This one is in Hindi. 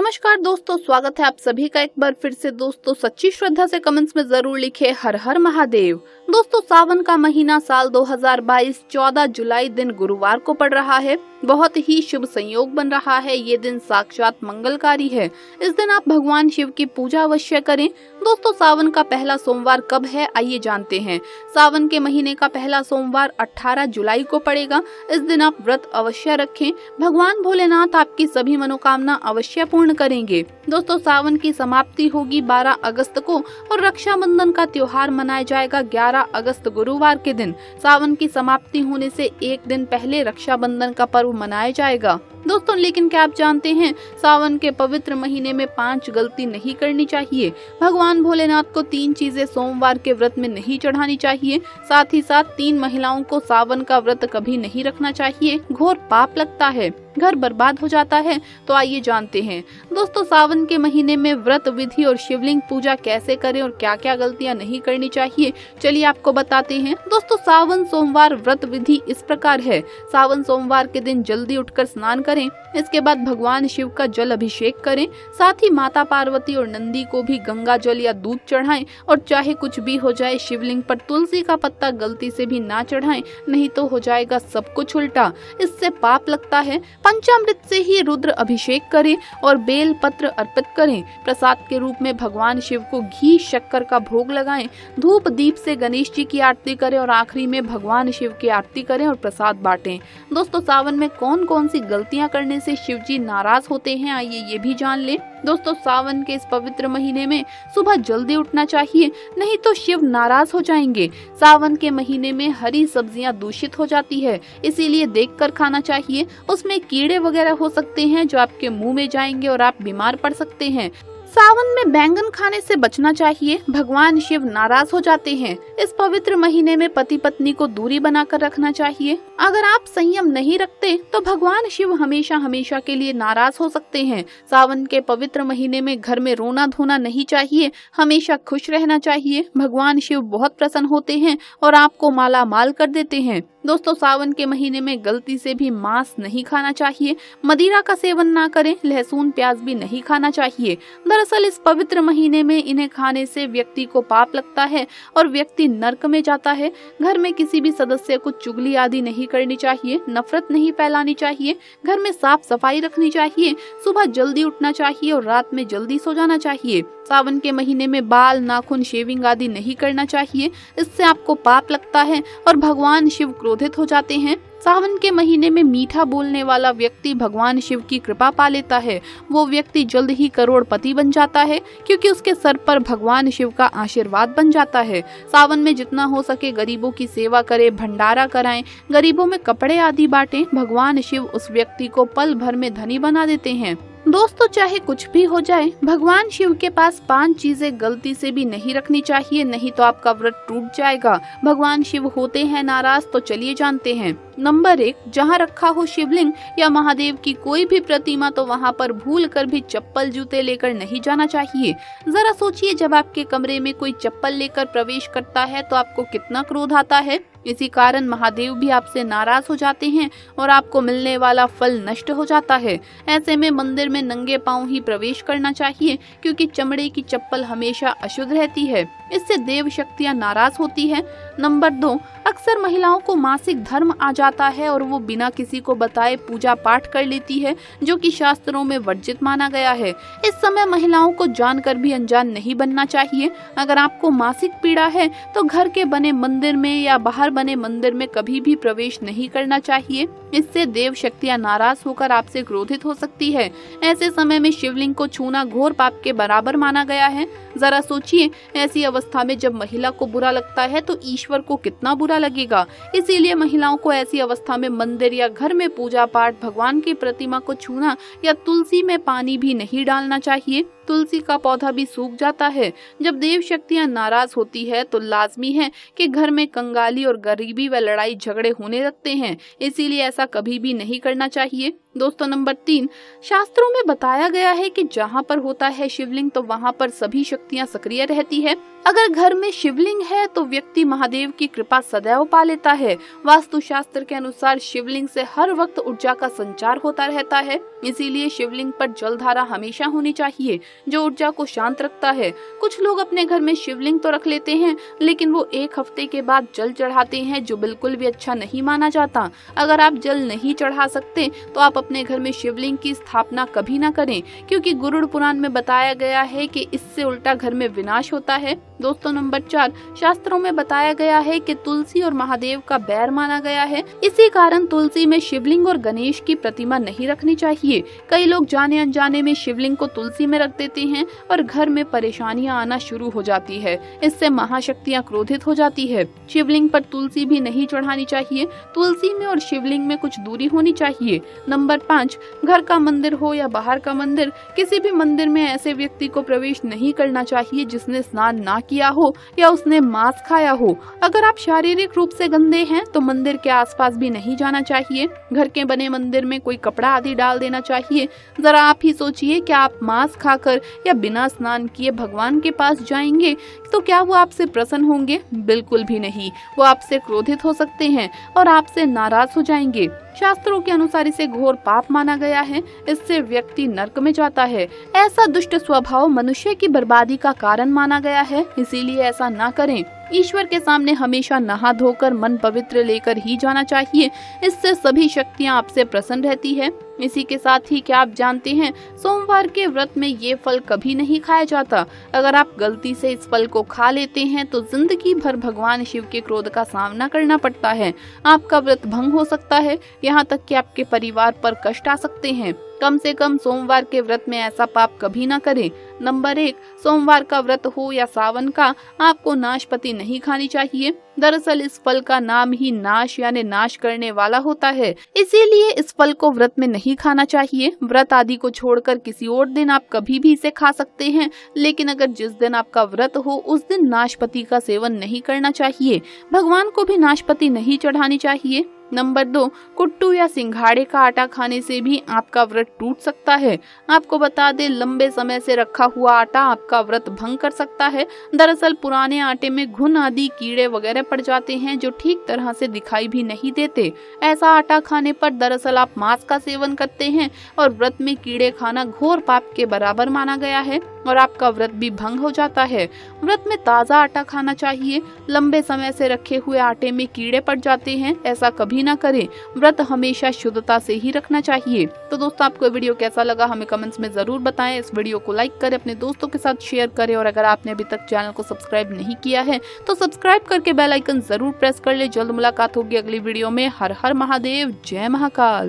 नमस्कार दोस्तों, स्वागत है आप सभी का एक बार फिर से। दोस्तों सच्ची श्रद्धा से कमेंट्स में जरूर लिखे हर हर महादेव। दोस्तों सावन का महीना साल 2022 14 जुलाई दिन गुरुवार को पड़ रहा है। बहुत ही शुभ संयोग बन रहा है। ये दिन साक्षात मंगलकारी है। इस दिन आप भगवान शिव की पूजा अवश्य करें। दोस्तों सावन का पहला सोमवार कब है, आइए जानते हैं। सावन के महीने का पहला सोमवार 18 जुलाई को पड़ेगा। इस दिन आप व्रत अवश्य रखें। भगवान भोलेनाथ आपकी सभी मनोकामना अवश्य पूर्ण करेंगे। दोस्तों सावन की समाप्ति होगी 12 अगस्त को और रक्षाबंधन का त्योहार मनाया जाएगा 11 अगस्त गुरुवार के दिन। सावन की समाप्ति होने से एक दिन पहले रक्षाबंधन का पर्व मनाया जाएगा। दोस्तों लेकिन क्या आप जानते हैं, सावन के पवित्र महीने में 5 गलती नहीं करनी चाहिए। भगवान भोलेनाथ को 3 चीजें सोमवार के व्रत में नहीं चढ़ानी चाहिए। साथ ही साथ 3 महिलाओं को सावन का व्रत कभी नहीं रखना चाहिए। घोर पाप लगता है, घर बर्बाद हो जाता है। तो आइए जानते हैं दोस्तों सावन के महीने में व्रत विधि और शिवलिंग पूजा कैसे करें और क्या क्या गलतियां नहीं करनी चाहिए, चलिए आपको बताते हैं। दोस्तों सावन सोमवार व्रत विधि इस प्रकार है। सावन सोमवार के दिन जल्दी उठकर स्नान करें। इसके बाद भगवान शिव का जल अभिषेक करें। साथ ही माता पार्वती और नंदी को भी गंगा जल या दूध चढ़ाएं। और चाहे कुछ भी हो जाए, शिवलिंग पर तुलसी का पत्ता गलती से भी ना चढ़ाएं, नहीं तो हो जाएगा सब कुछ उल्टा। इससे पाप लगता है। पंचामृत से ही रुद्र अभिषेक करें और बेल पत्र अर्पित करें। प्रसाद के रूप में भगवान शिव को घी शक्कर का भोग लगाएं। धूप दीप से गणेश जी की आरती करें और आखिरी में भगवान शिव की आरती करें और प्रसाद बांटें। दोस्तों सावन में कौन कौन सी गलतियां करने से शिव जी नाराज होते हैं, आइए ये भी जान लें। दोस्तों सावन के इस पवित्र महीने में सुबह जल्दी उठना चाहिए, नहीं तो शिव नाराज हो जाएंगे। सावन के महीने में हरी सब्जियां दूषित हो जाती है, इसीलिए देखकर खाना चाहिए। उसमें कीड़े वगैरह हो सकते हैं जो आपके मुंह में जाएंगे और आप बीमार पड़ सकते हैं। सावन में बैंगन खाने से बचना चाहिए, भगवान शिव नाराज हो जाते हैं। इस पवित्र महीने में पति पत्नी को दूरी बनाकर रखना चाहिए। अगर आप संयम नहीं रखते तो भगवान शिव हमेशा हमेशा के लिए नाराज हो सकते हैं। सावन के पवित्र महीने में घर में रोना धोना नहीं चाहिए, हमेशा खुश रहना चाहिए। भगवान शिव बहुत प्रसन्न होते हैं और आपको माला माल कर देते हैं। दोस्तों सावन के महीने में गलती से भी मांस नहीं खाना चाहिए। मदिरा का सेवन ना करें, लहसुन प्याज भी नहीं खाना चाहिए। दरअसल इस पवित्र महीने में इन्हें खाने से व्यक्ति को पाप लगता है और व्यक्ति नर्क में जाता है। घर में किसी भी सदस्य को चुगली आदि नहीं करनी चाहिए, नफरत नहीं फैलानी चाहिए। घर में साफ सफाई रखनी चाहिए। सुबह जल्दी उठना चाहिए और रात में जल्दी सो जाना चाहिए। सावन के महीने में बाल नाखून शेविंग आदि नहीं करना चाहिए, इससे आपको पाप लगता है और भगवान शिव क्रोधित हो जाते हैं। सावन के महीने में मीठा बोलने वाला व्यक्ति भगवान शिव की कृपा पा लेता है। वो व्यक्ति जल्द ही करोड़पति बन जाता है, क्योंकि उसके सर पर भगवान शिव का आशीर्वाद बन जाता है। सावन में जितना हो सके गरीबों की सेवा करें, भंडारा कराएं, गरीबों में कपड़े आदि बांटें। भगवान शिव उस व्यक्ति को पल भर में धनी बना देते हैं। दोस्तों चाहे कुछ भी हो जाए, भगवान शिव के पास 5 चीजें गलती से भी नहीं रखनी चाहिए, नहीं तो आपका व्रत टूट जाएगा। भगवान शिव होते हैं नाराज, तो चलिए जानते हैं। नंबर 1, जहाँ रखा हो शिवलिंग या महादेव की कोई भी प्रतिमा तो वहाँ पर भूल कर भी चप्पल जूते लेकर नहीं जाना चाहिए। जरा सोचिए, जब आपके कमरे में कोई चप्पल लेकर प्रवेश करता है तो आपको कितना क्रोध आता है। इसी कारण महादेव भी आपसे नाराज हो जाते हैं और आपको मिलने वाला फल नष्ट हो जाता है। ऐसे में मंदिर में नंगे पांव ही प्रवेश करना चाहिए, क्योंकि चमड़े की चप्पल हमेशा अशुद्ध रहती है। इससे देव शक्तियां नाराज होती है। नंबर 2, अक्सर महिलाओं को मासिक धर्म आ जाता है और वो बिना किसी को बताए पूजा पाठ कर लेती है, जो कि शास्त्रों में वर्जित माना गया है। इस समय महिलाओं को जानकर भी अनजान नहीं बनना चाहिए। अगर आपको मासिक पीड़ा है तो घर के बने मंदिर में या बाहर बने मंदिर में कभी भी प्रवेश नहीं करना चाहिए। इससे देव शक्तियां नाराज होकर आपसे क्रोधित हो सकती है। ऐसे समय में शिवलिंग को छूना घोर पाप के बराबर माना गया है। जरा सोचिए, ऐसी अवस्था में जब महिला को बुरा लगता है तो ईश्वर को कितना बुरा लगेगा। इसीलिए महिलाओं को ऐसी अवस्था में मंदिर या घर में पूजा पाठ, भगवान की प्रतिमा को छूना या तुलसी में पानी भी नहीं डालना चाहिए। तुलसी का पौधा भी सूख जाता है। जब देव शक्तियां नाराज होती है तो लाजमी है कि घर में कंगाली और गरीबी व लड़ाई झगड़े होने लगते हैं। इसीलिए ऐसा कभी भी नहीं करना चाहिए। दोस्तों नंबर 3, शास्त्रों में बताया गया है कि जहाँ पर होता है शिवलिंग तो वहाँ पर सभी शक्तियाँ सक्रिय रहती है। अगर घर में शिवलिंग है तो व्यक्ति महादेव की कृपा सदैव पा लेता है। वास्तु शास्त्र के अनुसार शिवलिंग से हर वक्त ऊर्जा का संचार होता रहता है, इसीलिए शिवलिंग पर जलधारा हमेशा होनी चाहिए जो ऊर्जा को शांत रखता है। कुछ लोग अपने घर में शिवलिंग तो रख लेते हैं लेकिन वो 1 हफ्ते के बाद जल चढ़ाते हैं, जो बिल्कुल भी अच्छा नहीं माना जाता। अगर आप जल नहीं चढ़ा सकते तो आप अपने घर में शिवलिंग की स्थापना कभी ना करें, क्योंकि गरुड़ पुराण में बताया गया है कि इससे उल्टा घर में विनाश होता है। दोस्तों नंबर 4, शास्त्रों में बताया गया है कि तुलसी और महादेव का बैर माना गया है, इसी कारण तुलसी में शिवलिंग और गणेश की प्रतिमा नहीं रखनी चाहिए। कई लोग जाने अनजाने में शिवलिंग को तुलसी में रख देते हैं और घर में परेशानियां आना शुरू हो जाती है। इससे महाशक्तियां क्रोधित हो जाती है। शिवलिंग पर तुलसी भी नहीं चढ़ानी चाहिए। तुलसी में और शिवलिंग में कुछ दूरी होनी चाहिए। नंबर 5, घर का मंदिर हो या बाहर का मंदिर, किसी भी मंदिर में ऐसे व्यक्ति को प्रवेश नहीं करना चाहिए जिसने स्नान ना किया हो या उसने मांस खाया हो। अगर आप शारीरिक रूप से गंदे हैं तो मंदिर के आसपास भी नहीं जाना चाहिए। घर के बने मंदिर में कोई कपड़ा आदि डाल देना चाहिए। जरा आप ही सोचिए कि आप मांस खाकर या बिना स्नान किए भगवान के पास जाएंगे तो क्या वो आपसे प्रसन्न होंगे? बिल्कुल भी नहीं। वो आपसे क्रोधित हो सकते हैं और आपसे नाराज हो जाएंगे। शास्त्रों के अनुसार इसे घोर पाप माना गया है। इससे व्यक्ति नरक में जाता है। ऐसा दुष्ट स्वभाव मनुष्य की बर्बादी का कारण माना गया है, इसीलिए ऐसा ना करें। ईश्वर के सामने हमेशा नहा धोकर मन पवित्र लेकर ही जाना चाहिए। इससे सभी शक्तियां आपसे प्रसन्न रहती है। इसी के साथ ही क्या आप जानते हैं, सोमवार के व्रत में ये फल कभी नहीं खाया जाता। अगर आप गलती से इस फल को खा लेते हैं तो जिंदगी भर भगवान शिव के क्रोध का सामना करना पड़ता है। आपका व्रत भंग हो सकता है, यहाँ तक कि आपके परिवार पर कष्ट आ सकते हैं। कम से कम सोमवार के व्रत में ऐसा पाप कभी ना करें। नंबर 1, सोमवार का व्रत हो या सावन का, आपको नाशपति नहीं खानी चाहिए। दरअसल इस फल का नाम ही नाश यानी नाश करने वाला होता है, इसीलिए इस फल को व्रत में नहीं खाना चाहिए। व्रत आदि को छोड़कर किसी और दिन आप कभी भी इसे खा सकते हैं, लेकिन अगर जिस दिन आपका व्रत हो उस दिन नाशपति का सेवन नहीं करना चाहिए। भगवान को भी नाशपति नहीं चढ़ानी चाहिए। नंबर 2, कुट्टू या सिंघाड़े का आटा खाने से भी आपका व्रत टूट सकता है। आपको बता दें, लंबे समय से रखा हुआ आटा आपका व्रत भंग कर सकता है। दरअसल पुराने आटे में घुन आदि कीड़े वगैरह पड़ जाते हैं जो ठीक तरह से दिखाई भी नहीं देते। ऐसा आटा खाने पर दरअसल आप मांस का सेवन करते हैं और व्रत में कीड़े खाना घोर पाप के बराबर माना गया है और आपका व्रत भी भंग हो जाता है। व्रत में ताज़ा आटा खाना चाहिए। लंबे समय से रखे हुए आटे में कीड़े पड़ जाते हैं, ऐसा कभी ना करें। व्रत हमेशा शुद्धता से ही रखना चाहिए। तो दोस्तों, आपको वीडियो कैसा लगा हमें कमेंट्स में जरूर बताएं। इस वीडियो को लाइक करें, अपने दोस्तों के साथ शेयर करें और अगर आपने अभी तक चैनल को सब्सक्राइब नहीं किया है तो सब्सक्राइब करके बेल आइकन जरूर प्रेस कर ले। जल्द मुलाकात होगी अगली वीडियो में। हर हर महादेव, जय महाकाल।